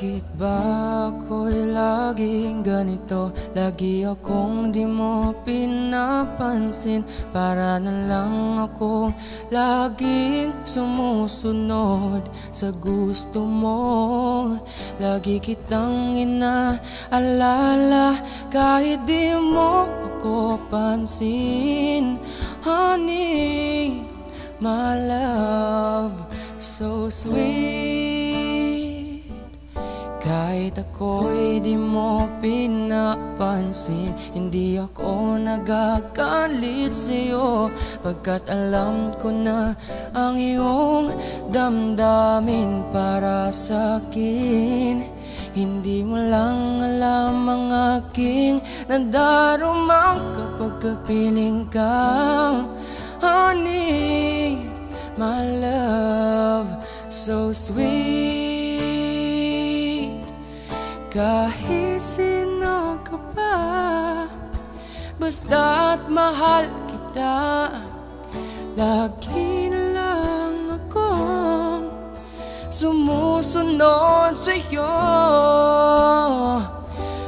Bakit ba ako'y laging ganito? Lagi akong di mo pinapansin. Para na lang akong laging sumusunod sa gusto mo. Lagi kitang inaalala kahit di mo ako pansin. Honey, my love, so sweet. Kahit ako'y di mo pinapansin, hindi ako nagagalit sa'yo, pagkat alam ko na ang iyong damdamin para sa'kin. Hindi mo lang alam ang aking nadarama kapag kapiling ka. Honey, my love, so sweet. Kahit sino ka pa, basta't mahal kita, lagi na lang akong sumusunod sa'yo.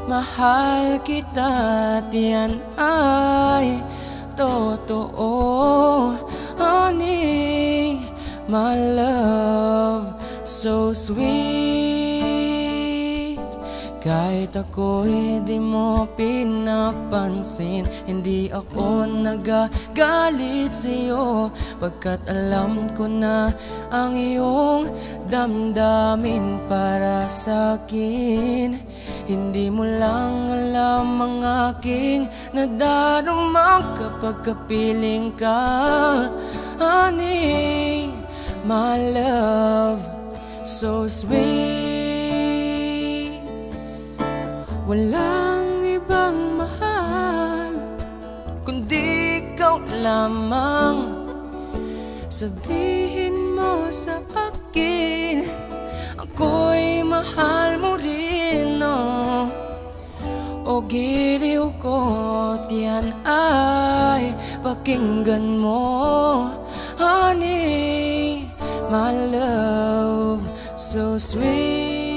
Mahal kita at yan ay totoo. Honey, my love, so sweet. Kahit ako'y di mo pinapansin, hindi ako nagagalit sa'yo, pagkat alam ko na ang iyong damdamin para sa'kin. Hindi mo lang alam ang aking nadarama kapag kapiling ka. Honey, my love, so sweet. Walang ibang mahal kundi ikaw lamang. Sabihin mo sa akin, ako'y mahal mo rin, no? O giliw ko, tiyan ay pakinggan mo. Honey, my love, so sweet.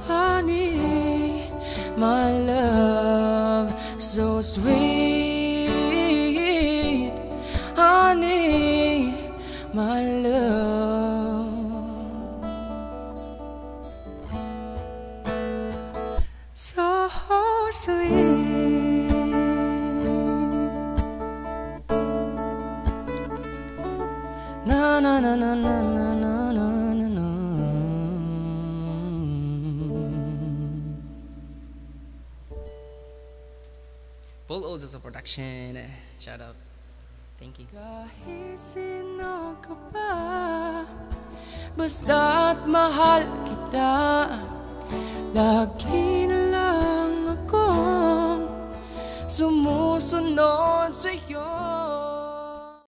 Honey, my love, so sweet. Honey, my love, so sweet. Na na na na na na na na na. Paul Odes sa production. Shout out. Thank you. Kahit sino ka pa, basta't mahal kita, lagi na lang akong sumusunod sa'yo.